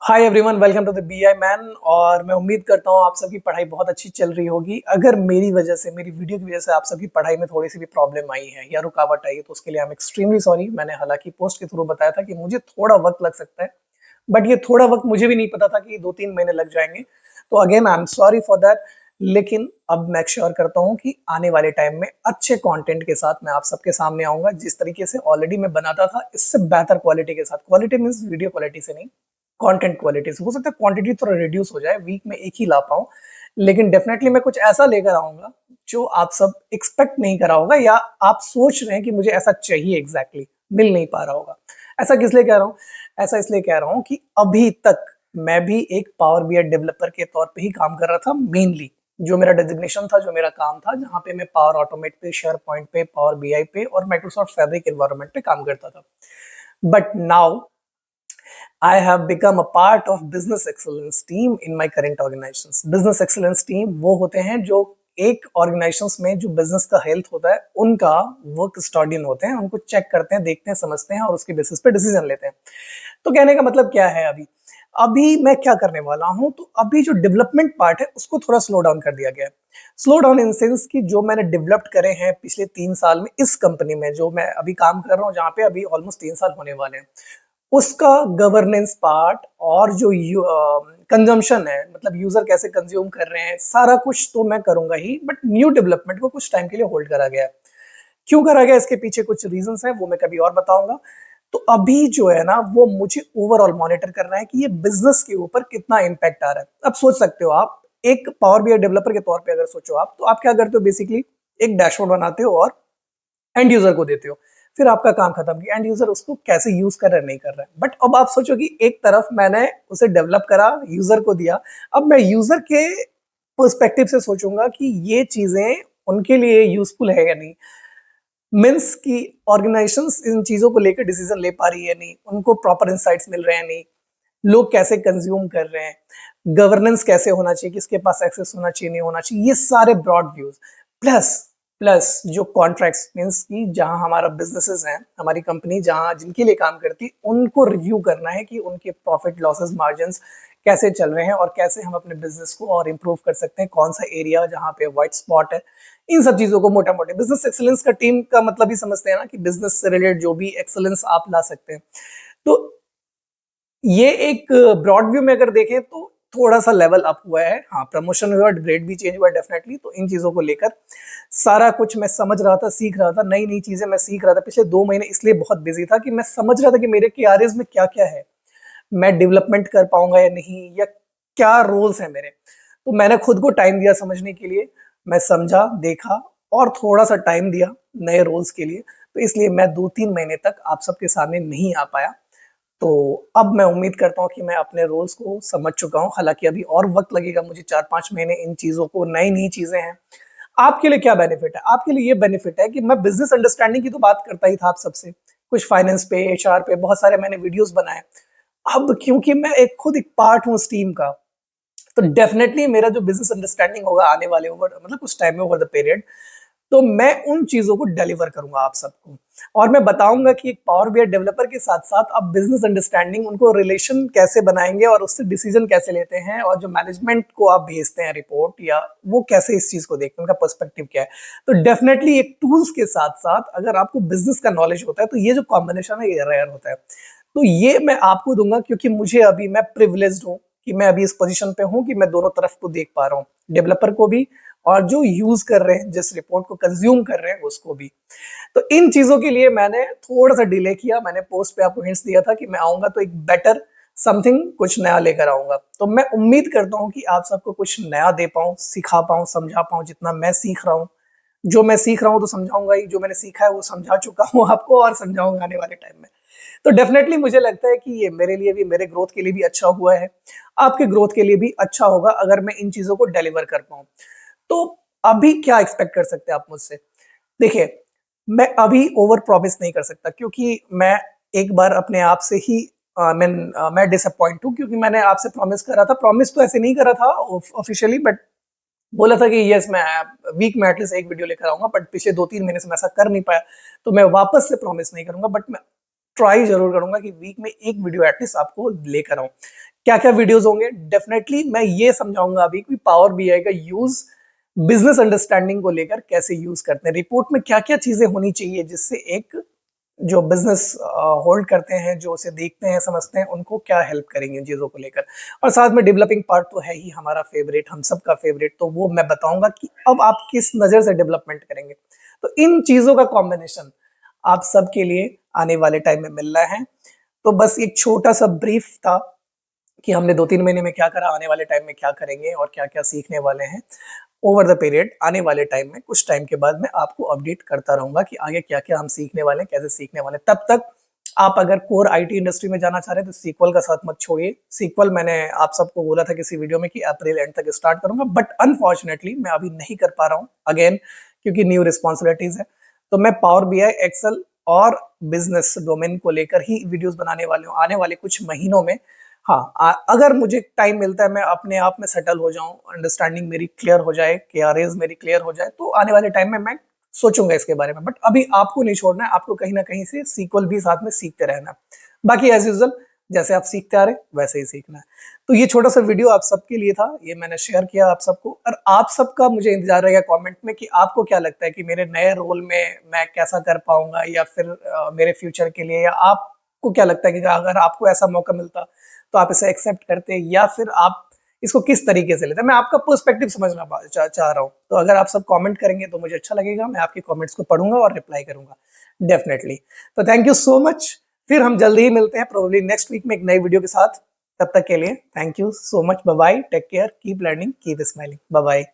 Hi everyone, welcome to the BI man. और मैं उम्मीद करता हूँ आप सबकी पढ़ाई बहुत अच्छी चल रही होगी। अगर मेरी वजह से, मेरी वीडियो की वजह से आप सबकी पढ़ाई में थोड़ी सी भी प्रॉब्लम आई है या रुकावट आई है तो उसके लिए आई एम एक्सट्रीमली सॉरी। मैंने हालांकि पोस्ट के थ्रू बताया था कि मुझे थोड़ा वक्त लग सकता है, बट ये थोड़ा वक्त मुझे भी नहीं पता था कि 2-3 महीने लग जाएंगे। तो again I am sorry for that. लेकिन अब मैं श्योर करता हूँ कि आने वाले टाइम में अच्छे कंटेंट के साथ मैं आप सबके सामने आऊंगा। जिस तरीके से ऑलरेडी मैं बनाता था, इससे बेहतर क्वालिटी के साथ। क्वालिटी मीन्स वीडियो क्वालिटी से नहीं, कंटेंट क्वालिटी से। हो सकता है क्वांटिटी थोड़ा रिड्यूस हो जाए, वीक में एक ही ला पाऊं, लेकिन डेफिनेटली मैं कुछ ऐसा लेकर आऊंगा जो आप सब एक्सपेक्ट नहीं करा होगा, या आप सोच रहे हैं कि मुझे ऐसा चाहिए, एग्जैक्टली मिल नहीं पा रहा होगा। ऐसा किस लिए कह रहा हूँ? ऐसा इसलिए कह रहा हूँ कि अभी तक मैं भी एक पावर बीआई डेवलपर के तौर पे ही काम कर रहा था। मेनली जो मेरा डेजिग्नेशन था, जो मेरा काम था, जहां पे मैं पावर ऑटोमेट पे, शेयर पॉइंट पे, पावर बीआई पे और माइक्रोसॉफ्ट फैब्रिक एनवायरनमेंट पे काम करता था। But now I have become a part of business excellence team in my current organizations. Business excellence team वो होते हैं जो एक ऑर्गेनाइजेशंस में जो बिजनेस का हेल्थ होता है उनका वो कस्टोडियन होते हैं। उनको चेक करते हैं, देखते हैं, समझते हैं और उसके बेसिस पे डिसीजन लेते हैं। तो कहने का मतलब क्या है? अभी अभी मैं क्या करने वाला हूं, तो अभी जो डेवलपमेंट पार्ट है उसको थोड़ा स्लो डाउन कर दिया गया है। स्लो डाउन इन सेंस कि जो मैंने डेवलप्ड करे हैं पिछले 3 साल में इस कंपनी में, जो मैं अभी काम कर रहा हूँ, जहाँ पे अभी ऑलमोस्ट 3 साल होने वाले हैं, उसका गवर्नेंस पार्ट और जो कंजम्पशन है, मतलब यूजर कैसे कंज्यूम कर रहे हैं, सारा कुछ तो मैं करूंगा ही। बट न्यू डेवलपमेंट को कुछ टाइम के लिए होल्ड करा गया है। क्यों करा गया, इसके पीछे कुछ रीजंस हैं, वो मैं कभी और बताऊंगा। तो अभी जो है ना, वो मुझे ओवरऑल मॉनिटर करना है कि ये बिजनेस के ऊपर कितना इम्पैक्ट आ रहा है। अब सोच सकते हो आप, एक पावर बीआई डेवलपर के तौर पे अगर सोचो आप, तो आप क्या करते हो? बेसिकली एक डैशबोर्ड बनाते हो और एंड यूजर को देते हो। फिर आपका काम खत्म कि एंड यूजर उसको कैसे यूज कर रहा है, नहीं कर रहा है। बट अब आप सोचो कि एक तरफ मैंने उसे डेवलप करा, यूजर को दिया। अब मैं यूजर के पर्सपेक्टिव से सोचूंगा कि ये चीजें उनके लिए यूजफुल है या नहीं। मीन्स कि ऑर्गेनाइजेशंस इन चीजों को लेकर डिसीजन ले पा रही है नहीं, उनको प्रॉपर इंसाइट्स मिल रहे हैं नहीं, लोग कैसे कंज्यूम कर रहे हैं, गवर्नेंस कैसे होना चाहिए, किसके पास एक्सेस होना चाहिए, नहीं होना चाहिए, ये सारे ब्रॉड व्यूज। प्लस प्लस जो कॉन्ट्रैक्ट्स, मीन्स कि जहां हमारा बिजनेसेस हैं, हमारी कंपनी जहां जिनके लिए काम करती है, उनको रिव्यू करना है कि उनके प्रॉफिट लॉसेस मार्जिन कैसे चल रहे हैं और कैसे हम अपने बिजनेस को और इम्प्रूव कर सकते हैं, कौन सा एरिया जहां पे व्हाइट स्पॉट है। इन सब चीजों को मोटा मोटे बिजनेस एक्सेलेंस का टीम का मतलब ही समझते हैं ना, कि बिजनेस से रिलेटेड जो भी एक्सेलेंस आप ला सकते हैं। तो ये एक ब्रॉड व्यू में अगर देखें तो थोड़ा सा लेवल अप हुआ है। हाँ, प्रमोशन हुआ, ग्रेड भी चेंज हुआ डेफिनेटली। तो इन चीजों को लेकर सारा कुछ मैं समझ रहा था, सीख रहा था, नई नई चीजें मैं सीख रहा था। पिछले 2 महीने इसलिए बहुत बिजी था कि मैं समझ रहा था कि मेरे KRAs में क्या क्या है, मैं डेवलपमेंट कर पाऊंगा या नहीं, या क्या रोल्स हैं मेरे। तो मैंने खुद को टाइम दिया समझने के लिए। मैं समझा, देखा और थोड़ा सा टाइम दिया नए रोल्स के लिए। तो इसलिए मैं 2-3 महीने तक आप सबके सामने नहीं आ पाया। तो अब मैं उम्मीद करता हूँ कि मैं अपने रोल्स को समझ चुका हूँ। हालांकि अभी और वक्त लगेगा मुझे, 4-5 महीने इन चीजों को, नई नई चीजें हैं। आपके लिए क्या बेनिफिट है? आपके लिए ये बेनिफिट है कि मैं बिजनेस अंडरस्टैंडिंग की तो बात करता ही था आप सबसे, कुछ फाइनेंस पे, HR पे बहुत सारे मैंने वीडियोस बनाए। अब क्योंकि मैं एक खुद एक पार्ट हूँ इस टीम का, तो डेफिनेटली मेरा जो बिजनेस अंडरस्टैंडिंग होगा आने वाले ओवर, मतलब कुछ टाइम में, ओवर द पीरियड, तो मैं उन चीजों को डिलीवर करूंगा आप सबको। और मैं बताऊंगा कि एक पावर बीआई डेवलपर के साथ साथ आप बिजनेस अंडरस्टैंडिंग, उनको रिलेशन कैसे बनाएंगे और उससे डिसीजन कैसे लेते हैं, और जो मैनेजमेंट को आप भेजते हैं रिपोर्ट, या वो कैसे इस चीज को देखते हैं, उनका पर्सपेक्टिव क्या है। तो डेफिनेटली एक टूल्स के साथ साथ अगर आपको बिजनेस का नॉलेज होता है, तो ये जो कॉम्बिनेशन है ये रेयर होता है। तो ये मैं आपको दूंगा, क्योंकि मुझे अभी, मैं प्रिविलेज्ड हूँ कि मैं अभी इस पोजीशन पे हूँ कि मैं दोनों तरफ को देख पा रहा हूँ, डेवलपर को भी और जो यूज कर रहे हैं, जिस रिपोर्ट को कंज्यूम कर रहे हैं उसको भी। तो इन चीजों के लिए मैंने थोड़ा सा डिले किया। मैंने पोस्ट पे आपको हिंट्स दिया था कि मैं आऊंगा तो एक बेटर समथिंग, कुछ नया लेकर आऊंगा। तो मैं उम्मीद करता हूं कि आप सबको कुछ नया दे पाऊं, सिखा पाऊं, समझा पाऊं, जितना मैं सीख रहा हूं। जो मैं सीख रहा हूं तो समझाऊंगा ही, जो मैंने सीखा है वो समझा चुका हूं आपको और समझाऊंगा आने वाले टाइम में। तो डेफिनेटली मुझे लगता है कि ये मेरे लिए भी, मेरे ग्रोथ के लिए भी अच्छा हुआ है, आपके ग्रोथ के लिए भी अच्छा होगा अगर मैं इन चीजों को डिलीवर कर पाऊं। तो अभी क्या एक्सपेक्ट कर सकते हैं आप मुझसे? देखिए, मैं अभी ओवर प्रॉमिस नहीं कर सकता, क्योंकि मैं एक बार अपने आप से ही मैं डिसअपॉइंट हूँ, क्योंकि मैंने आपसे प्रॉमिस करा था। प्रॉमिस तो ऐसे नहीं करा था ऑफिशियली, बट बोला था कि यस, मैं वीक में एटलीस्ट एक वीडियो लेकर आऊंगा। बट पिछले 2-3 महीने से मैं ऐसा कर नहीं पाया। तो मैं वापस से प्रॉमिस नहीं करूंगा, बट मैं ट्राई जरूर करूंगा कि वीक में एक वीडियो एटलीस्ट आपको लेकर आऊं। क्या क्या वीडियोस होंगे, डेफिनेटली मैं ये समझाऊंगा अभी कि पावर बीआई का यूज बिजनेस अंडरस्टैंडिंग को लेकर कैसे यूज करते हैं, रिपोर्ट में क्या क्या चीजें होनी चाहिए जिससे एक जो बिजनेस होल्ड करते हैं, जो उसे देखते हैं समझते हैं, उनको क्या हेल्प करेंगे इन चीज़ों को लेकर। और साथ में डेवलपिंग पार्ट तो है ही हमारा फेवरेट, हम सबका फेवरेट, तो वो मैं बताऊंगा कि अब आप किस नज़र से डेवलपमेंट करेंगे। तो इन चीज़ों का कॉम्बिनेशन आप सबके लिए आने वाले टाइम में मिल रहा है। तो बस एक छोटा सा ब्रीफ था कि हमने 2-3 महीने में क्या करा, आने वाले टाइम में क्या करेंगे और क्या क्या सीखने वाले हैं ओवर द पीरियड। आने वाले टाइम में कुछ टाइम के बाद मैं आपको अपडेट करता रहूंगा कि आगे क्या क्या हम सीखने वाले हैं, कैसे सीखने वाले हैं। तब तक आप अगर कोर आईटी इंडस्ट्री में जाना चाह रहे हैं तो सीक्वल का साथ मत छोड़िए। सीक्वल मैंने आप सबको बोला था किसी वीडियो में कि अप्रैल एंड तक स्टार्ट करूंगा, बट अनफॉर्चुनेटली मैं अभी नहीं कर पा रहा हूँ अगेन, क्योंकि न्यू रिस्पॉन्सिबिलिटीज है। तो मैं पावर बीआई, एक्सेल और बिजनेस डोमेन को लेकर ही वीडियोस बनाने वाले हूँ आने वाले कुछ महीनों में। हाँ, अगर मुझे टाइम मिलता है, मैं अपने आप में सेटल हो जाऊं, अंडरस्टैंडिंग मेरी क्लियर हो जाए, केआरएज मेरी क्लियर हो जाए, तो आने वाले टाइम में मैं सोचूंगा इसके बारे में। बट अभी आपको नहीं छोड़ना है, आपको कहीं ना कहीं से सीक्वल भी साथ में सीखते रहना है। बाकी एज यूजल जैसे आप सीखते आ रहे वैसे ही सीखना है। तो ये छोटा सा वीडियो आप सबके लिए था, ये मैंने शेयर किया आप सबको, और आप सबका मुझे इंतजार रहेगा कमेंट में कि आपको क्या लगता है कि मेरे नए रोल में मैं कैसा कर पाऊंगा, या फिर मेरे फ्यूचर के लिए, या आपको क्या लगता है कि अगर आपको ऐसा मौका मिलता तो आप इसे एक्सेप्ट करते, या फिर आप इसको किस तरीके से लेते हैं। मैं आपका पर्सपेक्टिव समझना चाह रहा हूँ। तो अगर आप सब कमेंट करेंगे तो मुझे अच्छा लगेगा, मैं आपके कमेंट्स को पढ़ूंगा और रिप्लाई करूंगा डेफिनेटली। तो थैंक यू सो मच, फिर हम जल्दी ही मिलते हैं प्रोबेबली नेक्स्ट वीक में एक नई वीडियो के साथ। तब तक के लिए thank you so much, bye bye, take care, keep learning, keep smiling, bye bye.